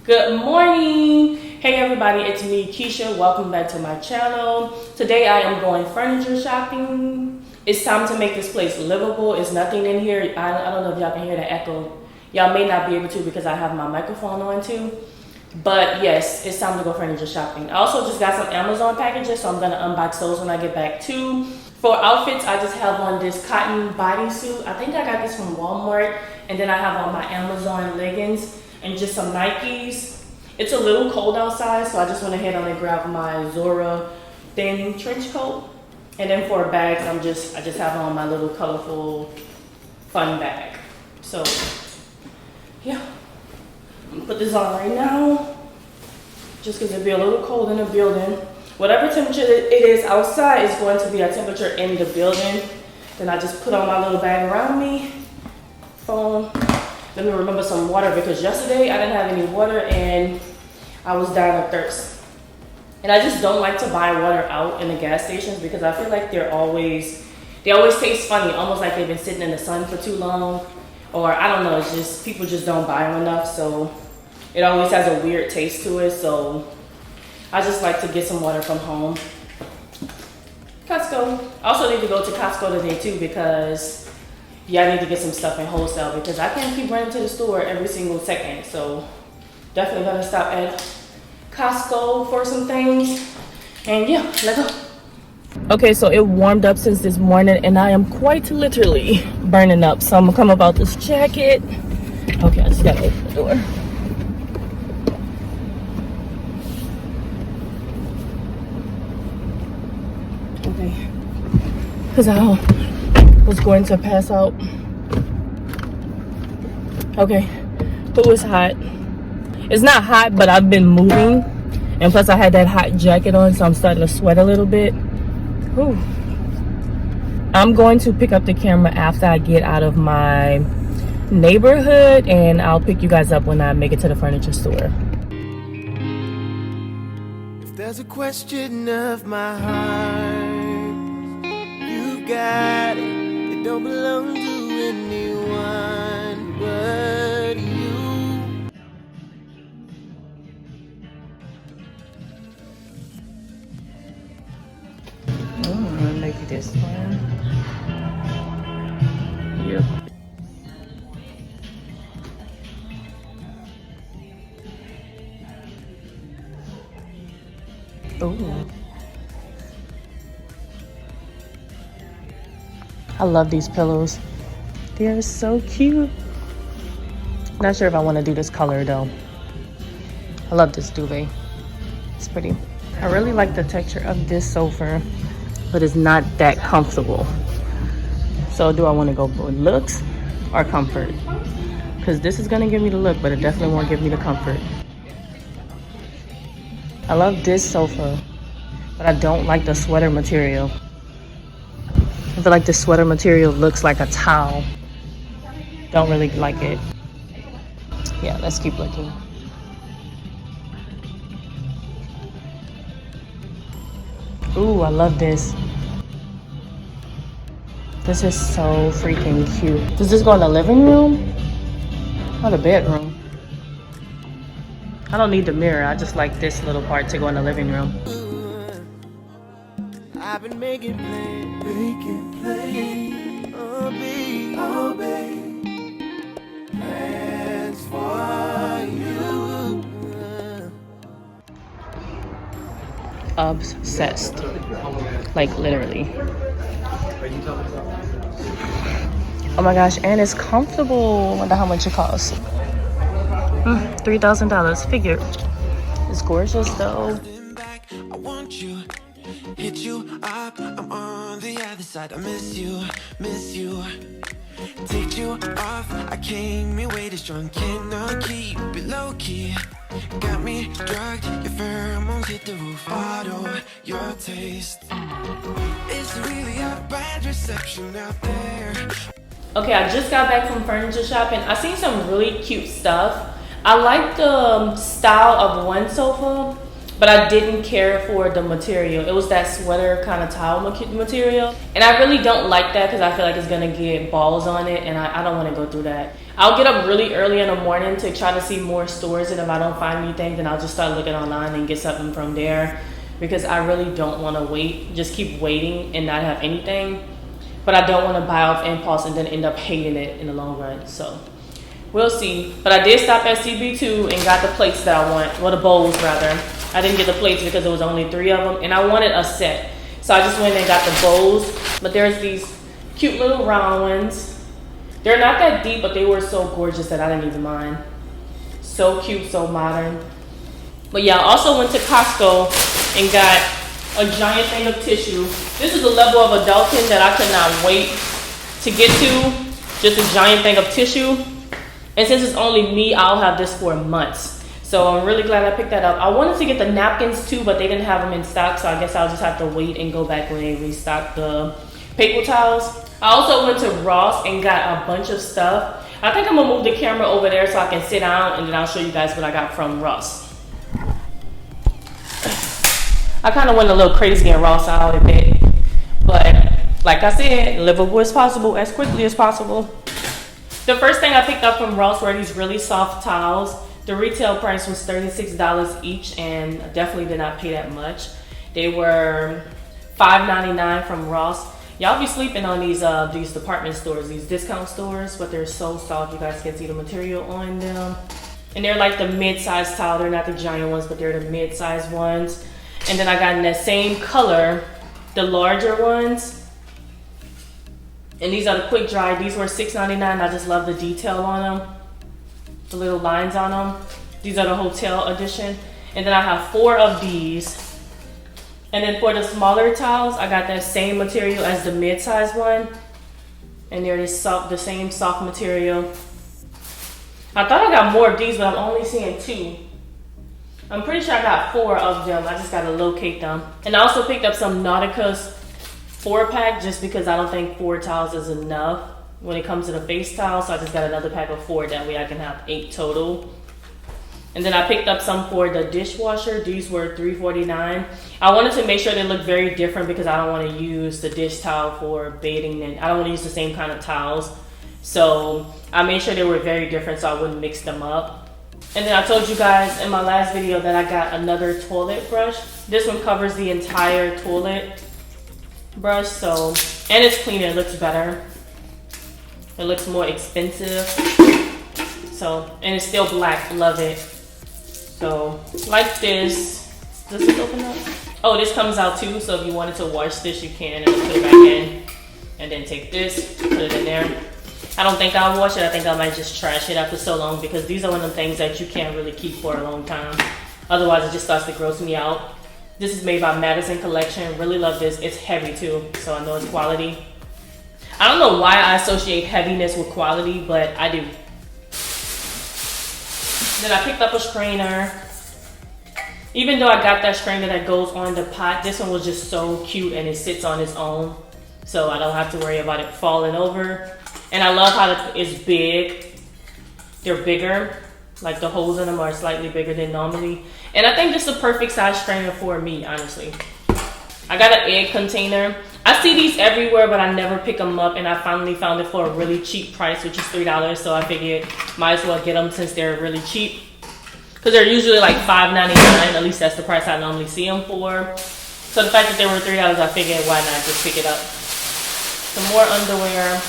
Good morning. Hey everybody, it's me Keisha. Welcome back to my channel. Today I am going furniture shopping. It's time to make this place livable. It's nothing in here. I don't know if y'all can hear the echo. Y'all may not be able to because I have my microphone on too. But yes, it's time to go furniture shopping. I also just got some Amazon packages, so I'm gonna unbox those when I get back too. For outfits, I just have on this cotton bodysuit. I think I got this from Walmart. And then I have on my Amazon leggings and just some Nikes. It's a little cold outside, so I just went ahead and grabbed my Zora thin trench coat. And then for bags, I just have on my little colorful fun bag. So yeah, I'm gonna put this on right now, just because it'll be a little cold in the building. Whatever temperature it is outside is going to be a temperature in the building. Then I just put on my little bag around me, phone. Let me remember some water because yesterday I didn't have any water and I was dying of thirst. And I just don't like to buy water out in the gas stations because I feel like they always taste funny, almost like they've been sitting in the sun for too long. Or I don't know, it's just people just don't buy them enough, so it always has a weird taste to it. So I just like to get some water from home. Costco. I also need to go to Costco today too because I need to get some stuff in wholesale because I can't keep running to the store every single second. So definitely gonna stop at Costco for some things. And yeah, let's go. Okay, so it warmed up since this morning and I am quite literally burning up. So I'm gonna come about this jacket. Okay, I just gotta open the door. Okay, because I was going to pass out. Okay, it was hot. It's not hot, but I've been moving, and plus I had that hot jacket on, so I'm starting to sweat a little bit. Whew. I'm going to pick up the camera after I get out of my neighborhood, and I'll pick you guys up when I make it to the furniture store. If there's a question of my heart, you got it. It don't belong to anyone but you. Maybe this one. Yep. Oh. I love these pillows. They are so cute. Not sure if I want to do this color though. I love this duvet. It's pretty. I really like the texture of this sofa, but it's not that comfortable. So do I want to go for looks or comfort? Because this is going to give me the look, but it definitely won't give me the comfort. I love this sofa, but I don't like the sweater material. I feel like the sweater material looks like a towel. Don't really like it. Yeah, let's keep looking. Ooh, I love this. This is so freaking cute. Does this go in the living room or the bedroom? I don't need the mirror. I just like this little part to go in the living room. I've been making plans, oh babe, plans for you. Obsessed, like literally. Oh my gosh, and it's comfortable. I wonder how much it costs. $3,000 figure. It's gorgeous though. I want you, hit you up, I'm on the other side. I miss you, take you off. I came in way too strong, cannot keep it low key. Got me drugged, your pheromones hit the roof. Auto, your taste. It's really a bad reception out there. Okay, I just got back from furniture shopping. I seen some really cute stuff. I like the style of one sofa, but I didn't care for the material. It was that sweater kind of towel material, and I really don't like that because I feel like it's gonna get balls on it, and I don't want to go through that. I'll get up really early in the morning to try to see more stores, and if I don't find anything, then I'll just start looking online and get something from there, because I really don't want to wait, just keep waiting and not have anything. But I don't want to buy off impulse and then end up hating it in the long run. So we'll see. But I did stop at CB2 and got the plates that I want, well, the bowls rather. I didn't get the plates because there was only 3 of them, and I wanted a set. So I just went and got the bowls. But there's these cute little round ones. They're not that deep, but they were so gorgeous that I didn't even mind. So cute, so modern. But yeah, I also went to Costco and got a giant thing of tissue. This is the level of adulting that I could not wait to get to. Just a giant thing of tissue. And since it's only me, I'll have this for months. So I'm really glad I picked that up. I wanted to get the napkins too, but they didn't have them in stock. So I guess I'll just have to wait and go back when they restock the paper towels. I also went to Ross and got a bunch of stuff. I think I'm gonna move the camera over there so I can sit down, and then I'll show you guys what I got from Ross. I kind of went a little crazy in Ross, I'll admit. But like I said, livable as possible, as quickly as possible. The first thing I picked up from Ross were these really soft towels. The retail price was $36 each, and I definitely did not pay that much. They were $5.99 from Ross. Y'all be sleeping on these department stores, these discount stores, but they're so soft. You guys can see the material on them. And they're like the mid-size towel. They're not the giant ones, but they're the mid-size ones. And then I got in that same color, the larger ones. And these are the quick dry. These were $6.99. I just love the detail on them. The little lines on them. These are the hotel edition. And then I have 4 of these. And then for the smaller towels, I got that same material as the mid-size one. And they're the same soft material. I thought I got more of these, but I'm only seeing 2. I'm pretty sure I got 4 of them. I just gotta locate them. And I also picked up some Nauticus 4-pack just because I don't think 4 towels is enough when it comes to the face towel. So I just got another pack of 4. That way I can have 8 total. And then I picked up some for the dishwasher. These were $3.49. I wanted to make sure they look very different because I don't want to use the dish towel for bathing, and I don't want to use the same kind of towels. So I made sure they were very different so I wouldn't mix them up. And then I told you guys in my last video that I got another toilet brush. This one covers the entire toilet brush, so, and it's cleaner, it looks better. It looks more expensive. So, and it's still black, love it. So, like this. Does this open up? Oh, this comes out too, so if you wanted to wash this, you can, and put it back in. And then take this, put it in there. I don't think I'll wash it. I think I might just trash it after so long, because these are one of the things that you can't really keep for a long time. Otherwise, it just starts to gross me out. This is made by Madison Collection. Really love this. It's heavy too, so I know it's quality. I don't know why I associate heaviness with quality, but I do. Then I picked up a strainer. Even though I got that strainer that goes on the pot, this one was just so cute and it sits on its own. So I don't have to worry about it falling over. And I love how it's big. They're bigger. Like the holes in them are slightly bigger than normally. And I think this is the perfect size strainer for me, honestly. I got an egg container. I see these everywhere, but I never pick them up. And I finally found it for a really cheap price, which is $3. So I figured might as well get them since they're really cheap. Because they're usually like $5.99. At least that's the price I normally see them for. So the fact that they were $3, I figured why not just pick it up. Some more underwear.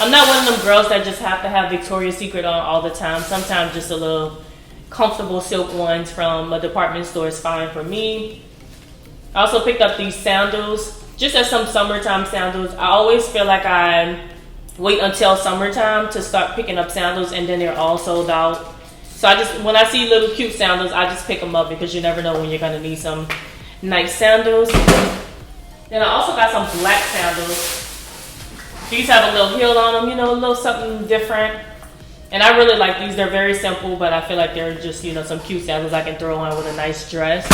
I'm not one of them girls that just have to have Victoria's Secret on all the time. Sometimes just a little comfortable silk ones from a department store is fine for me. I also picked up these sandals, just as some summertime sandals. I always feel like I wait until summertime to start picking up sandals, and then they're all sold out. So I just, when I see little cute sandals, I just pick them up because you never know when you're gonna need some nice sandals. Then I also got some black sandals. These have a little heel on them, you know, a little something different. And I really like these. They're very simple, but I feel like they're just, you know, some cute sandals I can throw on with a nice dress.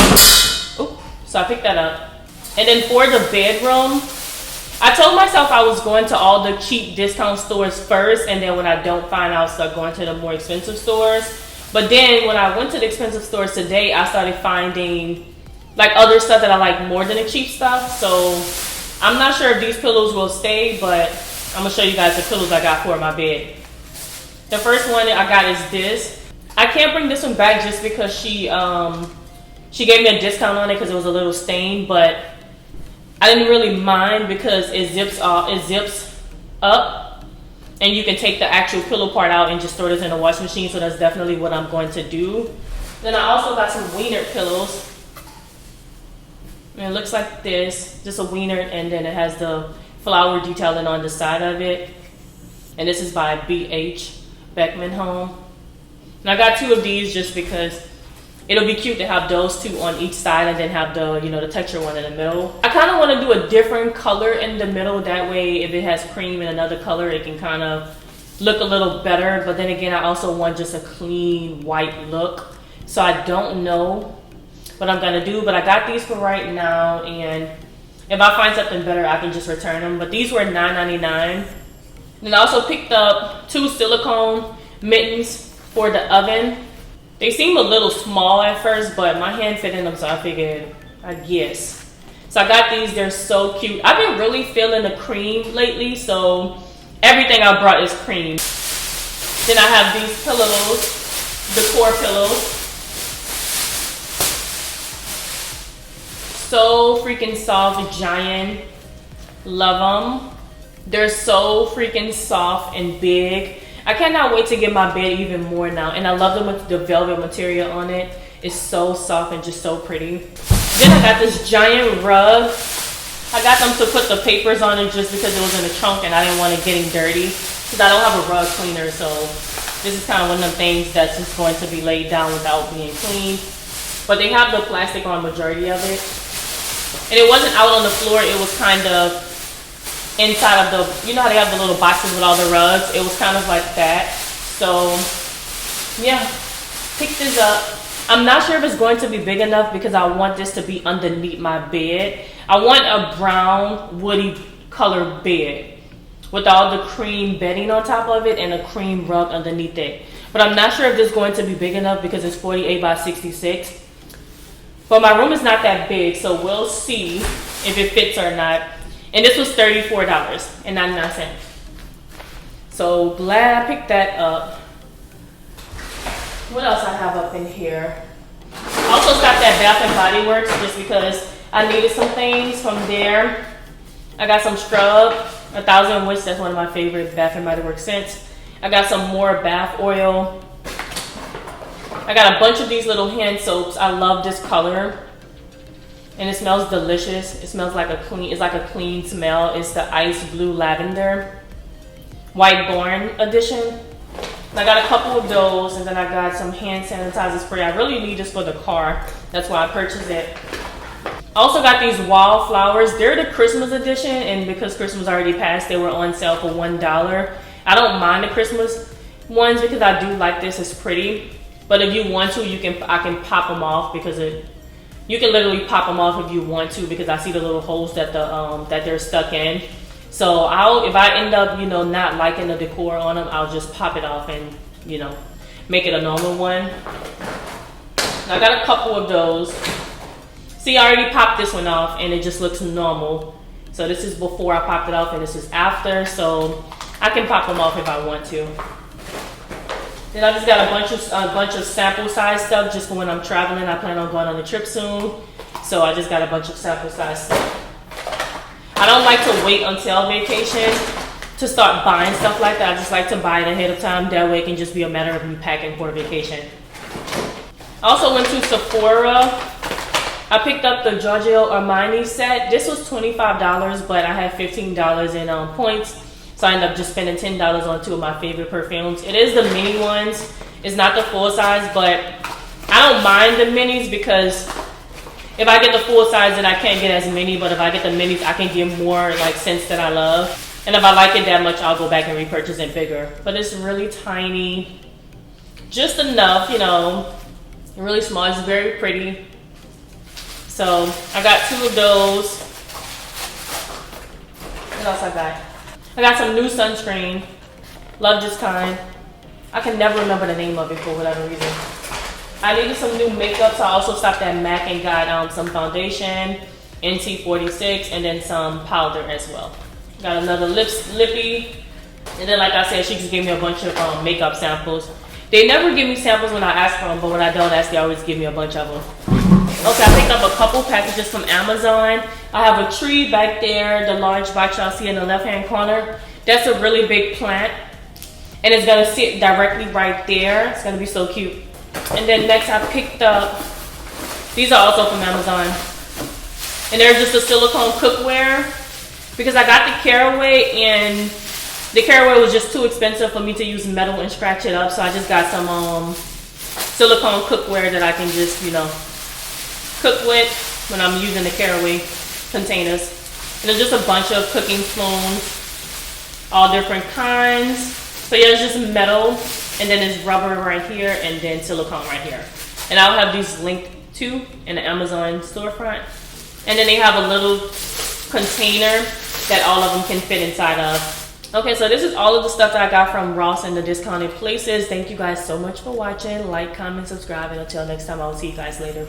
Ooh, so I picked that up. And then for the bedroom, I told myself I was going to all the cheap discount stores first, and then when I don't find, I'll start going to the more expensive stores. But then when I went to the expensive stores today, I started finding like other stuff that I like more than the cheap stuff. So I'm not sure if these pillows will stay, but I'm gonna show you guys the pillows I got for my bed. The first one I got is this. I can't bring this one back just because she gave me a discount on it because it was a little stained, but I didn't really mind because it zips up. And you can take the actual pillow part out and just throw this in a washing machine. So that's definitely what I'm going to do. Then I also got some wiener pillows. And it looks like this, just a wiener, and then it has the flower detailing on the side of it. And this is by B.H. Beckman Home. And I got 2 of these just because it'll be cute to have those 2 on each side and then have the, the texture one in the middle. I kind of want to do a different color in the middle. That way, if it has cream in another color, it can kind of look a little better. But then again, I also want just a clean white look. So I don't know what I'm going to do. But I got these for right now. And if I find something better, I can just return them. But these were $9.99. Then I also picked up 2 silicone mittens for the oven. They seem a little small at first, but my hand fit in them, so I figured, I guess. So I got these, they're so cute. I've been really feeling the cream lately, so everything I brought is cream. Then I have these pillows, decor pillows. So freaking soft, giant, love them. They're so freaking soft and big. I cannot wait to get my bed even more now. And I love them with the velvet material on it. It's so soft and just so pretty. Then I got this giant rug. I got them to put the papers on it just because it was in the trunk and I didn't want it getting dirty. Because I don't have a rug cleaner, so this is kind of one of them things that's just going to be laid down without being cleaned. But they have the plastic on majority of it. And it wasn't out on the floor, it was kind of inside of the, you know how they have the little boxes with all the rugs? It was kind of like that. So yeah, pick this up. I'm not sure if it's going to be big enough because I want this to be underneath my bed. I want a brown woody colored bed with all the cream bedding on top of it and a cream rug underneath it. But I'm not sure if this is going to be big enough because it's 48 by 66. But my room is not that big, so we'll see if it fits or not. And this was $34.99. So glad I picked that up. What else I have up in here? I also got that Bath and Body Works just because I needed some things from there. I got some scrub, 1,000 Witch. That's one of my favorite Bath and Body Works scents. I got some more bath oil. I got a bunch of these little hand soaps. I love this color. And it smells delicious. It smells like it's like a clean smell. It's the Ice Blue Lavender White Born edition. I got a couple of those, and then I got some hand sanitizer spray. I really need this for the car. That's why I purchased it. I also got these wallflowers. They're the Christmas edition, and because Christmas already passed, they were on sale for $1. I don't mind the Christmas ones because I do like this. It's pretty. But if you want to, I can pop them off because you can literally pop them off if you want to because I see the little holes that that they're stuck in. So if I end up, not liking the decor on them, I'll just pop it off and, make it a normal one. I got a couple of those. See, I already popped this one off and it just looks normal. So this is before I popped it off and this is after. So I can pop them off if I want to. Then I just got a bunch of sample size stuff just for when I'm traveling. I plan on going on a trip soon. So I just got a bunch of sample size stuff. I don't like to wait until vacation to start buying stuff like that. I just like to buy it ahead of time. That way it can just be a matter of me packing for vacation. I also went to Sephora. I picked up the Giorgio Armani set. This was $25, but I had $15 in points. So I ended up just spending $10 on 2 of my favorite perfumes. It is the mini ones. It's not the full size, but I don't mind the minis because if I get the full size, then I can't get as many. But if I get the minis, I can get more scents that I love. And if I like it that much, I'll go back and repurchase it bigger. But it's really tiny. Just enough, really small. It's very pretty. So I got 2 of those. What else I got? I got some new sunscreen. Love this kind. I can never remember the name of it for whatever reason. I needed some new makeup, so I also stopped at MAC and got some foundation, NT46, and then some powder as well. Got another lippy, and then like I said, she just gave me a bunch of makeup samples. They never give me samples when I ask for them, but when I don't ask, they always give me a bunch of them. Okay, I picked up a couple packages from Amazon. I have a tree back there, the large box y'all see in the left-hand corner. That's a really big plant, and it's gonna sit directly right there. It's gonna be so cute. And then next I picked up, these are also from Amazon, and they're just a silicone cookware because I got the caraway and the caraway was just too expensive for me to use metal and scratch it up, so I just got some silicone cookware that I can just, you know, cook with when I'm using the caraway containers. And there's just a bunch of cooking spoons, all different kinds. So yeah, it's just metal, and then there's rubber right here, and then silicone right here. And I'll have these linked too in the Amazon storefront. And then they have a little container that all of them can fit inside of. Okay, so this is all of the stuff that I got from Ross and the discounted places. Thank you guys so much for watching. Like, comment, subscribe, and until next time, I will see you guys later.